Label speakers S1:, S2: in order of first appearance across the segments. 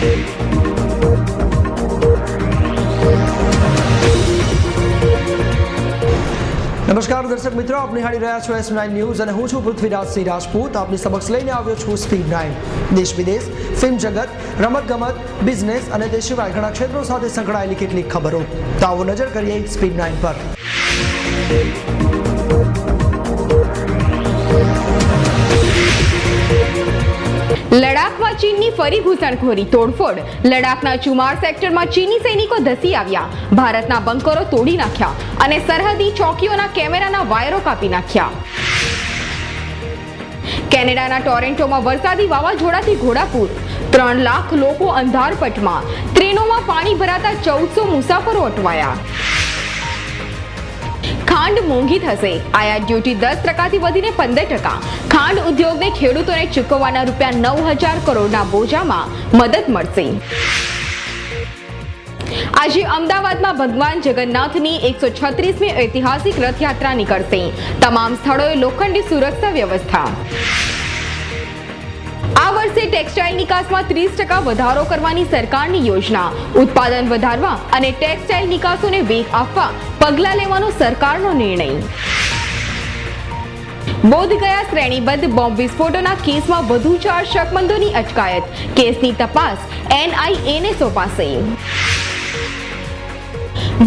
S1: નમસ્કાર દર્શક મિત્રો, આપ નિહાળી રહ્યા છો S9 ન્યૂઝ અને હું છું પૃથ્વીરાજસિંહ રાજપૂત. આપની સમક્ષ લઈને આવ્યો છું સ્પીડ 9. દેશ વિદેશ, ફિલ્મ જગત, રમતગમત, બિઝનેસ અને તે સિવાય ઘણા ક્ષેત્રો સાથે સંકળાયેલી કેટલીક ખબરો. તો આવો નજર કરીએ સ્પીડ 9 પર.
S2: લડાખમાં ચીનની ફરી ઘૂસણખોરી, તોડફોડ. લડાખના ચુમાર સેક્ટરમાં ચીની સૈનિકો ધસી આવ્યા, ભારતના બંકરો તોડી નાખ્યા અને સરહદી ચોકીઓના કેમેરાના વાયરો કાપી નાખ્યા. કેનેડાના ટોરેન્ટોમાં વરસાદી વાવાઝોડાથી ઘોડાપૂર, 3 લાખ લોકો અંધારપટમાં. ટ્રેનોમાં પાણી ભરાતા 1400 મુસાફરો અટવાયા. ખાંડ મોંઘી થશે, આયાત ડ્યુટી 10% વધીને 15%. ખાંડ ઉદ્યોગને ખેડૂતોને ચૂકવવાના ₹9,000 કરોડના બોજામાં મદદ મળશે. આજે અમદાવાદમાં ભગવાન જગન્નાથની 136મી ઐતિહાસિક રથયાત્રા નીકળશે. તમામ સ્થળોએ લોખંડી સુરક્ષા વ્યવસ્થા. આ વર્ષે ટેક્સટાઇલ નિકાસમાં 30% વધારો કરવાની સરકારની યોજના. ઉત્પાદન વધારવા અને ટેક્સટાઇલ નિકાસોને વેગ આપવા પગલાં લેવાનો સરકારનો નિર્ણય. બોધગયા શ્રેણીબદ્ધ બોમ્બ વિસ્ફોટોના કેસમાં વધુ 4 શકમંદોની અટકાયત. કેસની તપાસ NIA ને સોંપાશે.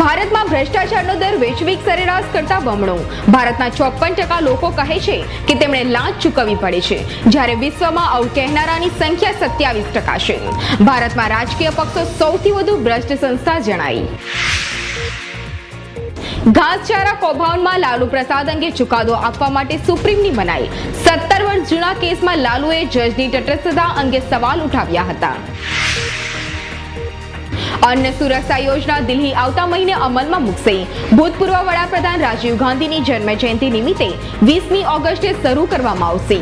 S2: ભારતમાં ભ્રષ્ટાચારનો દર વૈશ્વિક સરેરાશ કરતા બમણો. ભારતના 54% લોકો કહે છે કે તેમણે લાંચ ચૂકવવી પડે છે, જ્યારે વિશ્વમાં આવું કહેનારાની સંખ્યા 27% છે. ભારતમાં રાજકીય પક્ષો સૌથી વધુ ભ્રષ્ટ સંસ્થા જણાઈ. ઘાસચારા કૌભાંડમાં લાલુ પ્રસાદ અંગે ચુકાદો આપવા માટે સુપ્રીમની મનાઈ. 17 વર્ષ જૂના કેસમાં લાલુએ જજની તટસ્થતા અંગે સવાલ ઉઠાવ્યા હતા. અન્ન સુરક્ષા યોજના દિલ્હી આવતા મહિને અમલમાં મૂકશે. ભૂતપૂર્વ વડાપ્રધાન રાજીવ ગાંધીની જન્મ જયંતિ નિમિત્તે 20મી ઓગસ્ટે શરૂ કરવામાં આવશે.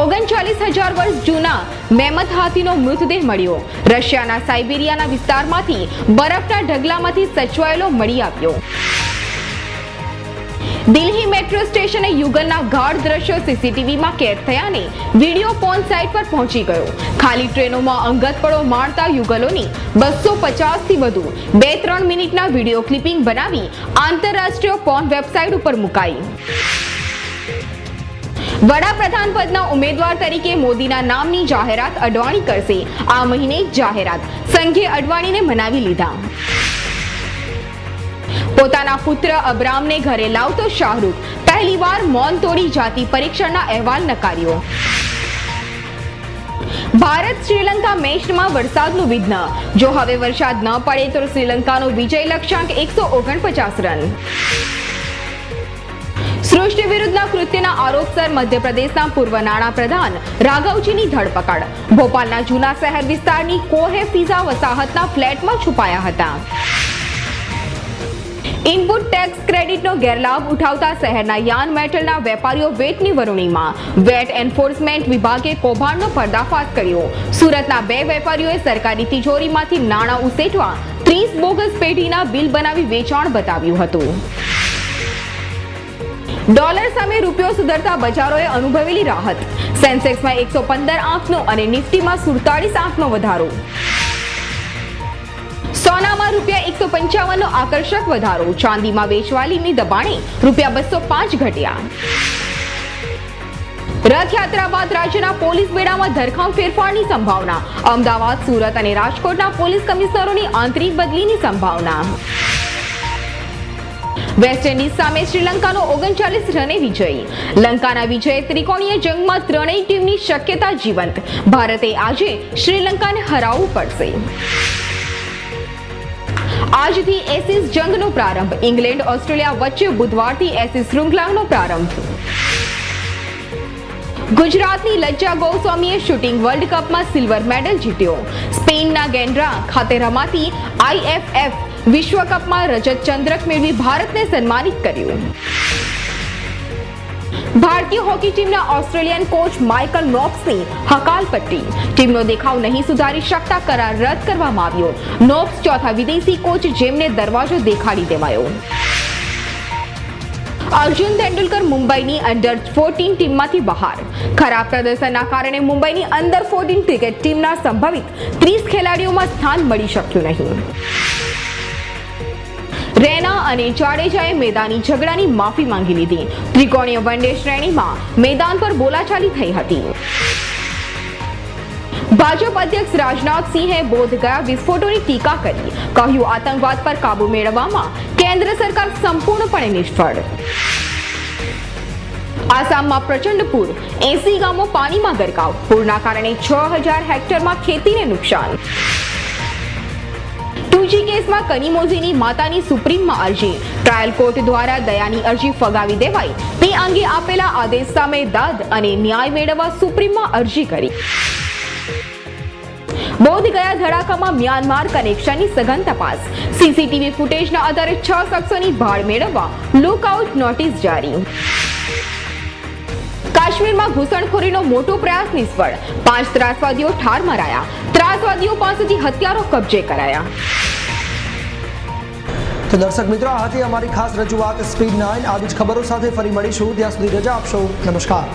S2: 39,000 વર્ષ જૂના મેમથ હાથીનો મૃતદેહ મળ્યો. રશિયાના સાઇબેરિયાના વિસ્તારમાંથી બરફના ઢગલામાંથી સચવાયેલો મળી આવ્યો. દિલ્હી મેટ્રો સ્ટેશને યુગલના ગાઢ દ્રશ્યો સીસીટીવીમાં કેદ થયાને વિડીયો પોર્ન સાઇટ પર પહોંચી ગયો. ખાલી ટ્રેનોમાં અંગતપણો માણતા યુગલોની 250થી વધુ 2-3 મિનિટના વિડીયો ક્લિપિંગ બનાવી આંતરરાષ્ટ્રીય પોર્ન વેબસાઇટ ઉપર મુકાઈ. વડાપ્રધાન પદના ઉમેદવાર તરીકે મોદીના નામની જાહેરાત અડવાણી કરશે. આ મહિને જ જાહેરાત. સંઘે અડવાણીને મનાવી લીધા. પોતાના પુત્ર અબ્રામને ઘરે લાવતો શાહરૂખ પહેલીવાર મૌન તોડી જાતિ પરીક્ષણના અહેવાલ નકાર્યો. ભારત શ્રીલંકા મેચમાં વરસાદનું વિઘ્ન. જો હવે વરસાદ ન પડે તો શ્રીલંકાનો વિજય લક્ષ્યાંક 149 રન. સૃષ્ટિ વિરુદ્ધના કૃત્યના આરોપસર મધ્યપ્રદેશના પૂર્વ નાણાપ્રધાન રાઘવજીની ધરપકડ. ભોપાલના જૂના શહેર વિસ્તારની કોહે ફિઝા વસાહતના ફ્લેટમાં છુપાયા હતા. ઇનપુટ ટેક્સ ક્રેડિટનો ગેરલાભ ઉઠાવતા શહેરના યાન મેટલના વેપારીઓ વેટની વરૂણીમાં. વેટ એન્ફોર્સમેન્ટ વિભાગે કૌભાંડનો પર્દાફાશ કર્યો. સુરતના 2 વેપારીઓએ સરકારી તિજોરીમાંથી નાણાં ઉસેટવા 30 બોગસ પેઢીના બિલ બનાવી વેચાણ બતાવ્યું હતું. ડોલર સામે રૂપિયો સુધરતા બજારોએ અનુભવેલી રાહત. સેન્સેક્સમાં 115 આંકનો અને નિફ્ટીમાં 47 આંકનો વધારો. સોનામાં ₹155નો આકર્ષક વધારો. ચાંદીમાં વેચવાલીની દબાણે ₹205 ઘટ્યા. રથયાત્રા બાદ રાજ્યના પોલીસ બેડામાં ધરખમ ફેરફારની સંભાવના. અમદાવાદ, સુરત અને રાજકોટના પોલીસ કમિશનરોની આંતરિક બદલીની સંભાવના. વેસ્ટ ઇન્ડિઝ સામે શ્રીલંકાનો 39 રને વિજય. લંકાના વિજયે ત્રિકોણીય જંગમાં ત્રણેય ટીમની શક્યતા જીવંત. ભારતે આજે શ્રીલંકાને હરાવવું પડશે. આજથી એસીસ જંગનો પ્રારંભ. ઇંગ્લેન્ડ ઓસ્ટ્રેલિયા વચ્ચે બુધવારથી એસીસ શૃંખલાનો પ્રારંભ. ગુજરાતની લજ્જા ગોસ્વામીએ શૂટિંગ વર્લ્ડ કપમાં સિલ્વર મેડલ જીત્યો. સ્પેનના ગેન્ડ્રા ખાતે રમાતી IFF વિશ્વકપમાં રજત ચંદ્રક મેળવી ભારતને સન્માનિત કર્યું. ભારતીય હોકી ટીમના ઓસ્ટ્રેલિયન કોચ માઇકલ નોબ્સની હકાલપટ્ટી. ટીમનો દેખાવ નહીં સુધારી શકતા કરાર રદ કરવામાં આવ્યો. નોબ્સ ચોથા વિદેશી કોચ જેમને દરવાજો દેખાડી દેવાયો. અર્જુન તેંડુલકર મુંબઈની અંડર 14 ટીમમાંથી બહાર. ખરાબ પ્રદર્શનના કારણે મુંબઈની અંડર 14 ક્રિકેટ ટીમના સંભવિત 30 ખેલાડીઓમાં સ્થાન મળી શક્યું નહીં. રૈના અને જાડેજાએ મેદાની ઝઘડાની માફી માંગી લીધી. ત્રિકોણીય વનડે શ્રેણીમાં મેદાન પર બોલાચાલી થઈ હતી. ભાજપ અધ્યક્ષ રાજનાથસિંહે બોધગયા વિસ્ફોટોની ટીકા કરી. કહ્યું, આતંકવાદ પર કાબુ મેળવવામાં કેન્દ્ર સરકાર સંપૂર્ણપણે નિષ્ફળ. આસામમાં પ્રચંડ પૂર, 80 ગામો પાણીમાં ગરકાવ. પૂરના કારણે 6000 હેક્ટરમાં ખેતીને નુકસાન. 2G કેસમાં કનિમોઝીની માતાની સુપ્રીમમાં અરજી. ટ્રાયલ કોર્ટ દ્વારા દયાની અરજી ફગાવી દેવાઈ. તે અંગે આપેલા આદેશ સામે દાદ અને ન્યાય મેળવવા સુપ્રીમમાં અરજી કરી. બોધગયા ધડાકામાં મ્યાનમાર કનેક્શનની સઘન તપાસ. સીસીટીવી ફૂટેજના આધારે 6 શખ્સોની ભાળ મેળવવા લુકઆઉટ નોટિસ જારી. કાશ્મીરમાં ઘૂસણખોરીનો મોટો પ્રયાસ નિષ્ફળ. 5 ત્રાસવાદીઓ ઠાર મરાયા. ત્રાસવાદીઓ પાસેથી હથિયારો કબજે કરાયા.
S1: તો દર્શક મિત્રો, આ હતી અમારી ખાસ રજૂઆત સ્પીડ 9. આવી જ ખબરો સાથે ફરી મળીશું. ત્યાં સુધી રજા આપશો. નમસ્કાર.